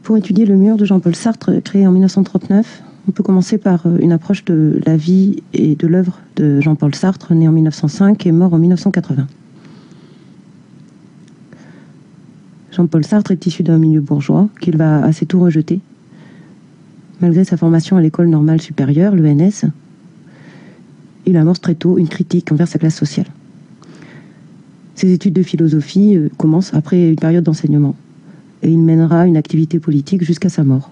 Pour étudier le mur de Jean-Paul Sartre, créé en 1939, on peut commencer par une approche de la vie et de l'œuvre de Jean-Paul Sartre, né en 1905 et mort en 1980. Jean-Paul Sartre est issu d'un milieu bourgeois qu'il va assez tôt rejeter. Malgré sa formation à l'école normale supérieure, l'ENS, il amorce très tôt une critique envers sa classe sociale. Ses études de philosophie commencent après une période d'enseignement et il mènera une activité politique jusqu'à sa mort.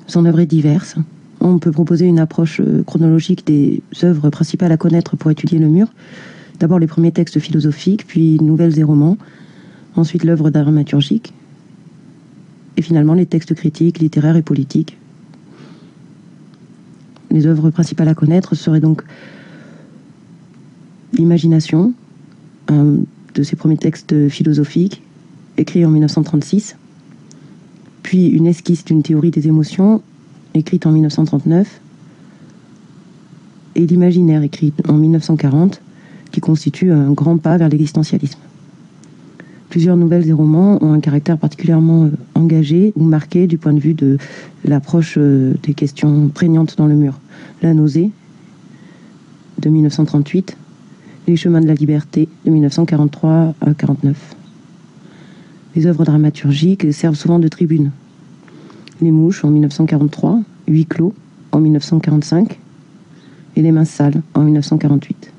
Son œuvre est diverse. On peut proposer une approche chronologique des œuvres principales à connaître pour étudier le mur. D'abord les premiers textes philosophiques, puis nouvelles et romans, ensuite l'œuvre dramaturgique, et finalement les textes critiques, littéraires et politiques. Les œuvres principales à connaître seraient donc l'Imagination, un de ses premiers textes philosophiques, écrit en 1936, puis une esquisse d'une théorie des émotions, écrite en 1939, et l'Imaginaire, écrit en 1940, qui constitue un grand pas vers l'existentialisme. Plusieurs nouvelles et romans ont un caractère particulièrement engagé ou marqué du point de vue de l'approche des questions prégnantes dans le mur. La nausée, de 1938, Les chemins de la liberté, de 1943 à 1949. Les œuvres dramaturgiques servent souvent de tribune. Les mouches, en 1943, Huis clos, en 1945, et Les mains sales, en 1948.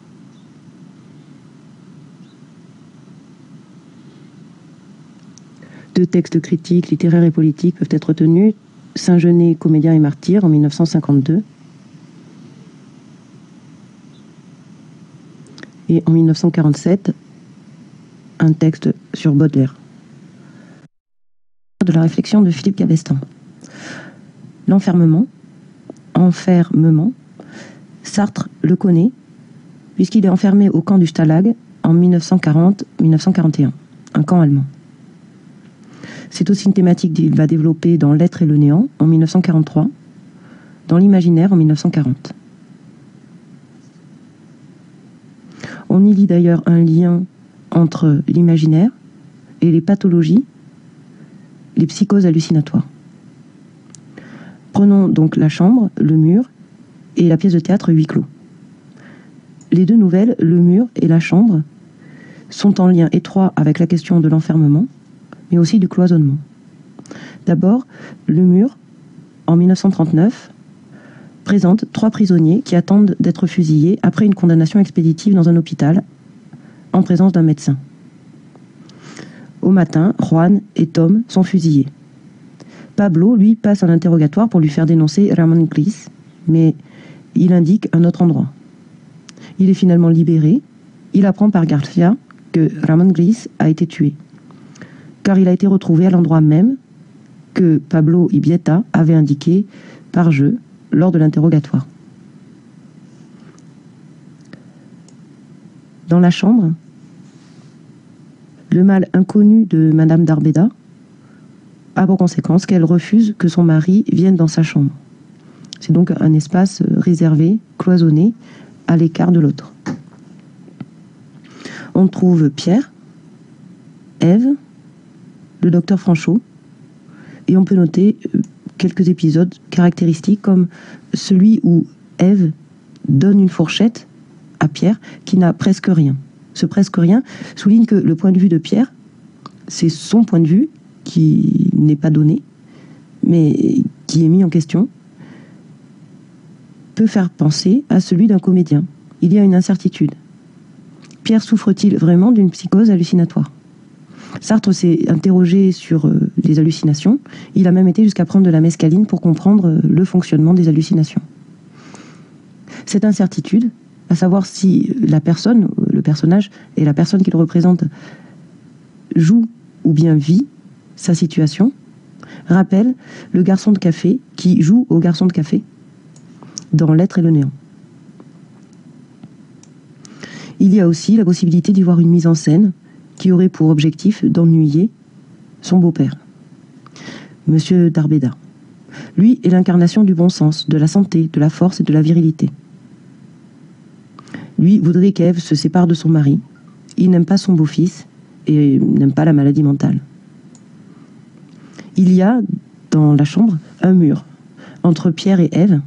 Deux textes critiques, littéraires et politiques peuvent être tenus. Saint-Genet, comédien et martyr, en 1952. Et en 1947, un texte sur Baudelaire. De la réflexion de Philippe Cabestan. L'enfermement, enfermement, Sartre le connaît, puisqu'il est enfermé au camp du Stalag en 1940-1941, un camp allemand. C'est aussi une thématique qu'il va développer dans L'être et le néant en 1943, dans l'Imaginaire en 1940. On y lit d'ailleurs un lien entre l'imaginaire et les pathologies, les psychoses hallucinatoires. Prenons donc La chambre, Le mur et la pièce de théâtre Huis clos. Les deux nouvelles, Le mur et La chambre, sont en lien étroit avec la question de l'enfermement, mais aussi du cloisonnement. D'abord, Le mur, en 1939, présente 3 prisonniers qui attendent d'être fusillés après une condamnation expéditive dans un hôpital, en présence d'un médecin. Au matin, Juan et Tom sont fusillés. Pablo, lui, passe un interrogatoire pour lui faire dénoncer Ramón Gris, mais il indique un autre endroit. Il est finalement libéré. Il apprend par Garcia que Ramón Gris a été tué, car il a été retrouvé à l'endroit même que Pablo Ibieta avait indiqué par jeu lors de l'interrogatoire. Dans La chambre, le mal inconnu de Madame d'Arbeda a pour conséquence qu'elle refuse que son mari vienne dans sa chambre. C'est donc un espace réservé, cloisonné, à l'écart de l'autre. On trouve Pierre, Ève, le docteur Franchot, et on peut noter quelques épisodes caractéristiques comme celui où Ève donne une fourchette à Pierre qui n'a presque rien. Ce presque rien souligne que le point de vue de Pierre, c'est son point de vue qui n'est pas donné, mais qui est mis en question, peut faire penser à celui d'un comédien. Il y a une incertitude. Pierre souffre-t-il vraiment d'une psychose hallucinatoire ? Sartre s'est interrogé sur les hallucinations. Il a même été jusqu'à prendre de la mescaline pour comprendre le fonctionnement des hallucinations. Cette incertitude, à savoir si la personne, le personnage et la personne qu'il représente joue ou bien vit sa situation, rappelle le garçon de café qui joue au garçon de café dans L'être et le néant. Il y a aussi la possibilité d'y voir une mise en scène qui aurait pour objectif d'ennuyer son beau-père, Monsieur d'Arbeda. Lui est l'incarnation du bon sens, de la santé, de la force et de la virilité. Lui voudrait qu'Ève se sépare de son mari. Il n'aime pas son beau-fils et n'aime pas la maladie mentale. Il y a dans la chambre un mur entre Pierre et Ève.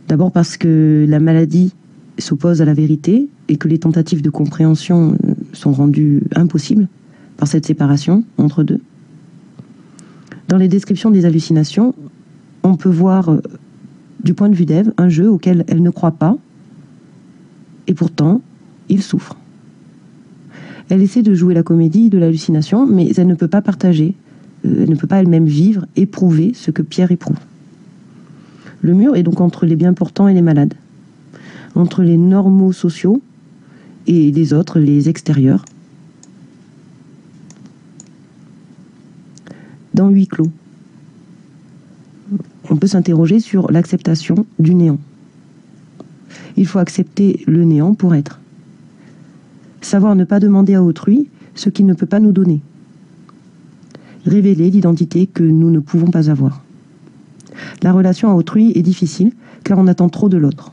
D'abord parce que la maladie s'oppose à la vérité et que les tentatives de compréhension sont rendues impossibles par cette séparation entre deux. Dans les descriptions des hallucinations, on peut voir, du point de vue d'Ève, un jeu auquel elle ne croit pas, et pourtant, il souffre. Elle essaie de jouer la comédie de l'hallucination, mais elle ne peut pas partager, elle ne peut pas elle-même vivre, éprouver ce que Pierre éprouve. Le mur est donc entre les bien portants et les malades, entre les normaux sociaux et les autres, les extérieurs. Dans huis clos, on peut s'interroger sur l'acceptation du néant. Il faut accepter le néant pour être. Savoir ne pas demander à autrui ce qu'il ne peut pas nous donner. Révéler l'identité que nous ne pouvons pas avoir. La relation à autrui est difficile car on attend trop de l'autre.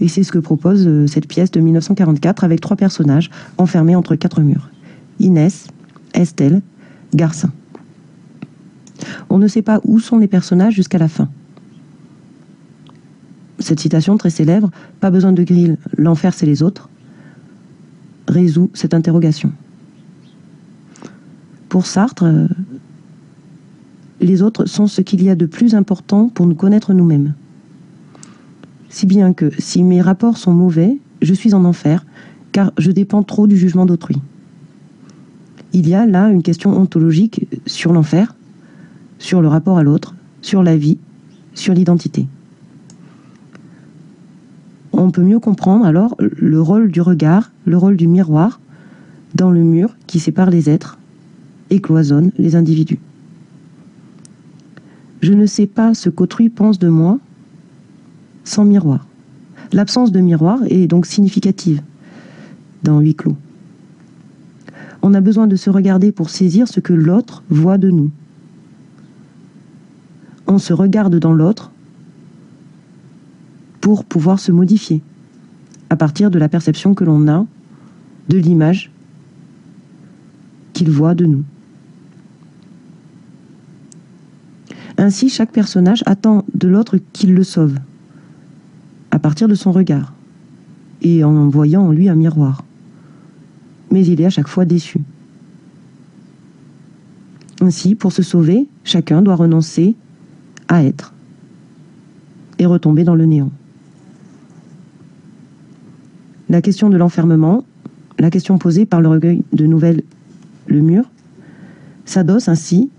Et c'est ce que propose cette pièce de 1944 avec 3 personnages enfermés entre 4 murs. Inès, Estelle, Garcin. On ne sait pas où sont les personnages jusqu'à la fin. Cette citation très célèbre, « Pas besoin de grille, l'enfer c'est les autres », résout cette interrogation. Pour Sartre, les autres sont ce qu'il y a de plus important pour nous connaître nous-mêmes. Si bien que, si mes rapports sont mauvais, je suis en enfer, car je dépends trop du jugement d'autrui. Il y a là une question ontologique sur l'enfer, sur le rapport à l'autre, sur la vie, sur l'identité. On peut mieux comprendre alors le rôle du regard, le rôle du miroir dans le mur qui sépare les êtres et cloisonne les individus. Je ne sais pas ce qu'autrui pense de moi sans miroir. L'absence de miroir est donc significative dans huis clos. On a besoin de se regarder pour saisir ce que l'autre voit de nous. On se regarde dans l'autre pour pouvoir se modifier à partir de la perception que l'on a de l'image qu'il voit de nous. Ainsi, chaque personnage attend de l'autre qu'il le sauve à partir de son regard et en voyant en lui un miroir. Mais il est à chaque fois déçu. Ainsi, pour se sauver, chacun doit renoncer à être et retomber dans le néant. La question de l'enfermement, la question posée par le recueil de nouvelles Le Mur, s'adosse ainsi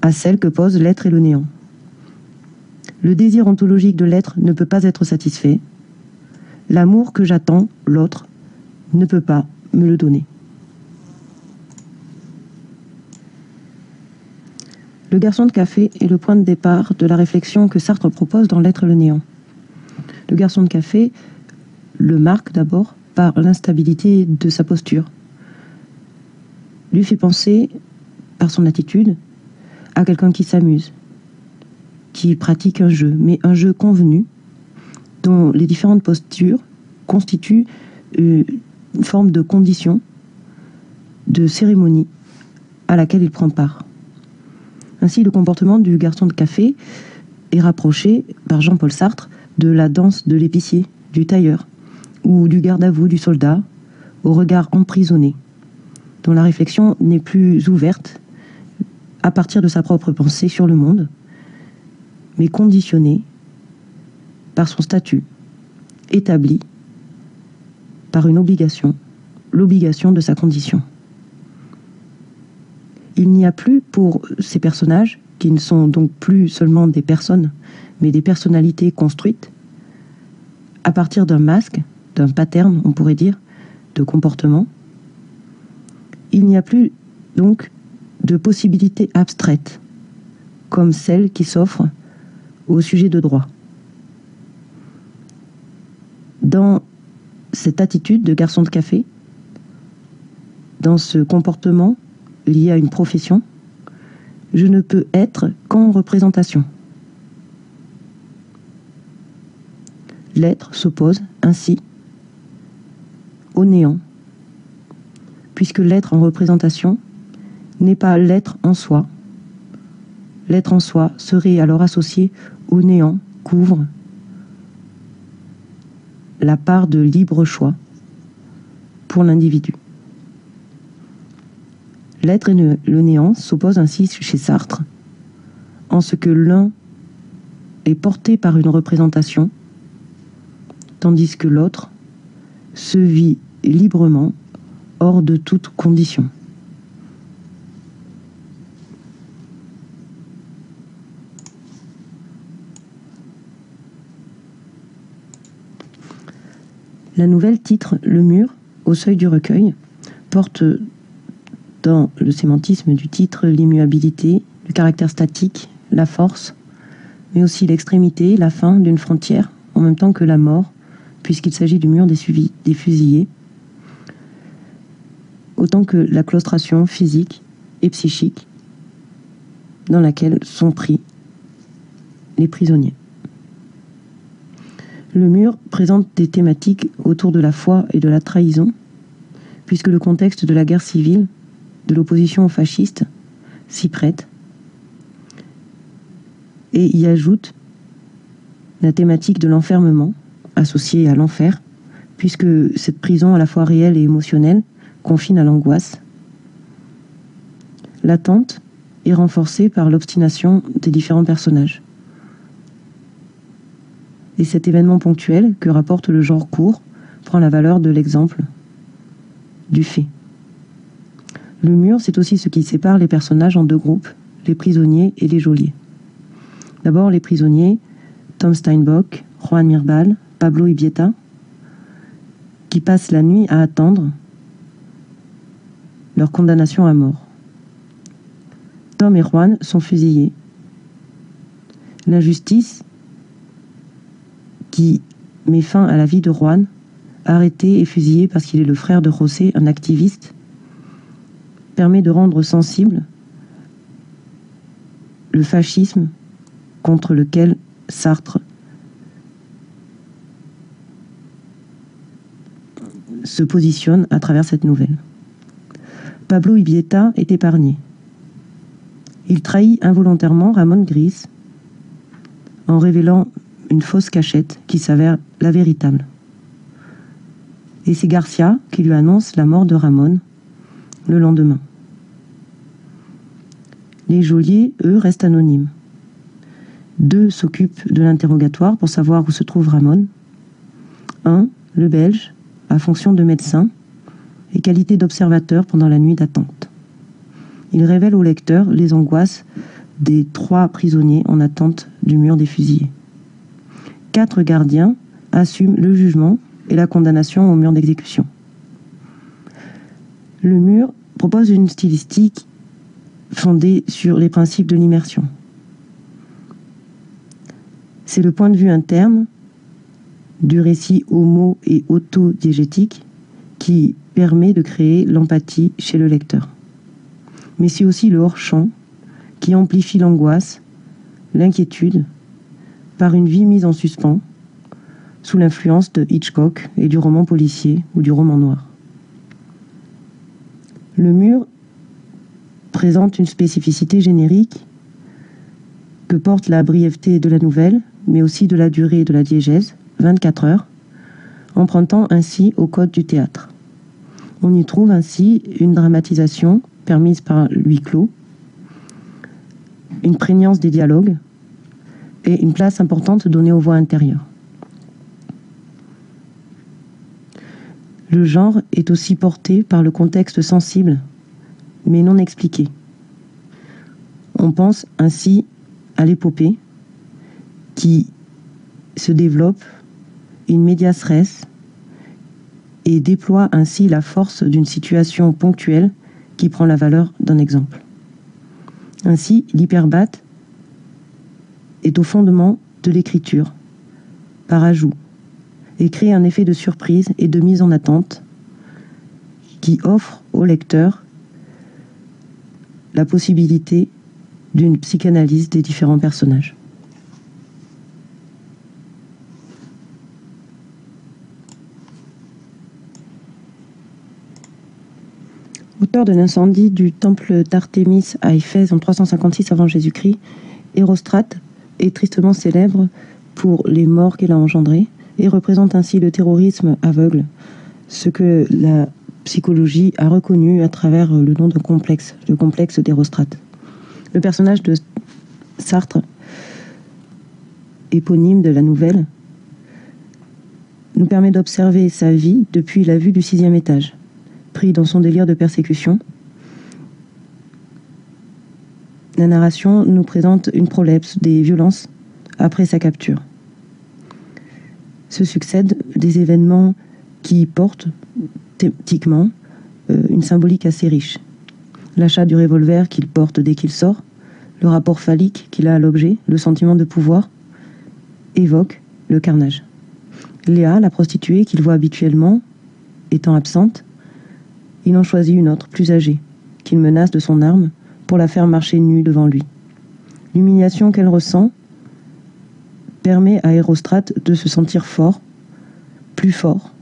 à celle que posent l'être et le néant. Le désir ontologique de l'être ne peut pas être satisfait. L'amour que j'attends, l'autre, ne peut pas me le donner. Le garçon de café est le point de départ de la réflexion que Sartre propose dans L'être et le néant. Le garçon de café le marque d'abord par l'instabilité de sa posture. Lui fait penser, par son attitude, à quelqu'un qui s'amuse, qui pratique un jeu, mais un jeu convenu, dont les différentes postures constituent une forme de condition, de cérémonie à laquelle il prend part. Ainsi, le comportement du garçon de café est rapproché par Jean-Paul Sartre de la danse de l'épicier, du tailleur, ou du garde-à-vous du soldat, au regard emprisonné, dont la réflexion n'est plus ouverte à partir de sa propre pensée sur le monde, mais conditionnée par son statut, établi par une obligation, l'obligation de sa condition. Il n'y a plus pour ces personnages, qui ne sont donc plus seulement des personnes, mais des personnalités construites, à partir d'un masque, d'un pattern, on pourrait dire, de comportement, il n'y a plus donc de possibilités abstraites, comme celles qui s'offrent au sujet de droit. Dans cette attitude de garçon de café, dans ce comportement lié à une profession, je ne peux être qu'en représentation. L'être s'oppose ainsi au néant, puisque l'être en représentation n'est pas l'être en soi. L'être en soi serait alors associé au néant qu'ouvre la part de libre choix pour l'individu. L'être et le néant s'opposent ainsi chez Sartre, en ce que l'un est porté par une représentation, tandis que l'autre se vit librement hors de toute condition. La nouvelle titre Le mur, au seuil du recueil, porte dans le sémantisme du titre l'immuabilité, le caractère statique, la force, mais aussi l'extrémité, la fin d'une frontière, en même temps que la mort, puisqu'il s'agit du mur des fusillés, autant que la claustration physique et psychique dans laquelle sont pris les prisonniers. Le mur présente des thématiques autour de la foi et de la trahison, puisque le contexte de la guerre civile, de l'opposition aux fascistes, s'y prête, et y ajoute la thématique de l'enfermement, associée à l'enfer, puisque cette prison à la fois réelle et émotionnelle confine à l'angoisse. L'attente est renforcée par l'obstination des différents personnages. Et cet événement ponctuel que rapporte le genre court prend la valeur de l'exemple, du fait. Le mur, c'est aussi ce qui sépare les personnages en deux groupes, les prisonniers et les geôliers. D'abord les prisonniers, Tom Steinbock, Juan Mirbal, Pablo Ibieta, qui passent la nuit à attendre leur condamnation à mort. Tom et Juan sont fusillés. L'injustice qui met fin à la vie de Juan, arrêté et fusillé parce qu'il est le frère de José, un activiste, permet de rendre sensible le fascisme contre lequel Sartre se positionne à travers cette nouvelle. Pablo Ibieta est épargné. Il trahit involontairement Ramón Gris en révélant une fausse cachette qui s'avère la véritable. Et c'est Garcia qui lui annonce la mort de Ramón le lendemain. Les geôliers, eux, restent anonymes. Deux s'occupent de l'interrogatoire pour savoir où se trouve Ramón. Un, le Belge, a fonction de médecin et qualité d'observateur pendant la nuit d'attente. Il révèle au lecteur les angoisses des 3 prisonniers en attente du mur des fusillés. 4 gardiens assument le jugement et la condamnation au mur d'exécution. Le mur propose une stylistique fondée sur les principes de l'immersion. C'est le point de vue interne du récit homo- et autodiégétique qui permet de créer l'empathie chez le lecteur. Mais c'est aussi le hors-champ qui amplifie l'angoisse, l'inquiétude, par une vie mise en suspens, sous l'influence de Hitchcock et du roman policier ou du roman noir. Le mur présente une spécificité générique que porte la brièveté de la nouvelle, mais aussi de la durée de la diégèse, 24 heures, empruntant ainsi au code du théâtre. On y trouve ainsi une dramatisation permise par le huis clos, une prégnance des dialogues et une place importante donnée aux voix intérieures. Le genre est aussi porté par le contexte sensible, mais non expliqué. On pense ainsi à l'épopée qui se développe in medias res et déploie ainsi la force d'une situation ponctuelle qui prend la valeur d'un exemple. Ainsi, l'hyperbate est au fondement de l'écriture, par ajout, et crée un effet de surprise et de mise en attente qui offre au lecteur la possibilité d'une psychanalyse des différents personnages. Auteur de l'incendie du temple d'Artémis à Éphèse en 356 avant Jésus-Christ, Érostrate est tristement célèbre pour les morts qu'il a engendrés et représente ainsi le terrorisme aveugle, ce que la psychologie a reconnu à travers le nom de complexe, le complexe d'Érostrate. Le personnage de Sartre, éponyme de la nouvelle, nous permet d'observer sa vie depuis la vue du 6e étage. Pris dans son délire de persécution, la narration nous présente une prolepse des violences après sa capture. Se succèdent des événements qui portent thématiquement une symbolique assez riche. L'achat du revolver qu'il porte dès qu'il sort, le rapport phallique qu'il a à l'objet, le sentiment de pouvoir, évoquent le carnage. Léa, la prostituée qu'il voit habituellement, étant absente, il en choisit une autre, plus âgée, qu'il menace de son arme pour la faire marcher nue devant lui. L'humiliation qu'elle ressent permet à Érostrate de se sentir fort, plus fort,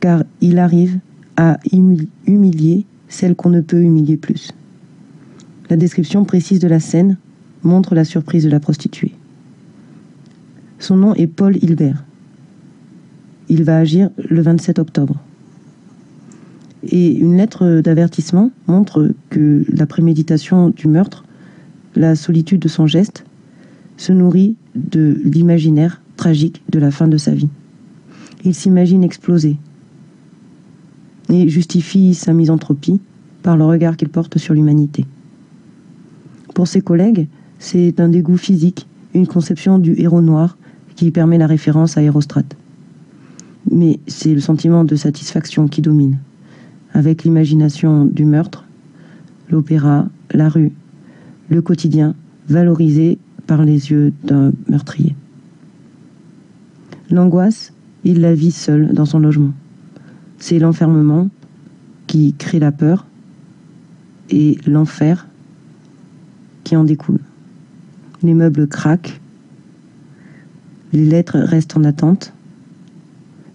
car il arrive à humilier celle qu'on ne peut humilier plus. La description précise de la scène montre la surprise de la prostituée. Son nom est Paul Hilbert. Il va agir le 27 octobre. Et une lettre d'avertissement montre que la préméditation du meurtre, la solitude de son geste, se nourrit de l'imaginaire tragique de la fin de sa vie. Il s'imagine exploser et justifie sa misanthropie par le regard qu'il porte sur l'humanité. Pour ses collègues, c'est un dégoût physique, une conception du héros noir qui permet la référence à Érostrate. Mais c'est le sentiment de satisfaction qui domine, avec l'imagination du meurtre, l'opéra, la rue, le quotidien valorisé par les yeux d'un meurtrier. L'angoisse, il la vit seul dans son logement. C'est l'enfermement qui crée la peur et l'enfer qui en découle. Les meubles craquent, les lettres restent en attente,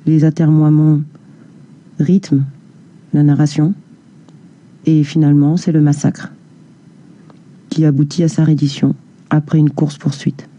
les atermoiements rythment la narration, et finalement c'est le massacre qui aboutit à sa reddition après une course-poursuite.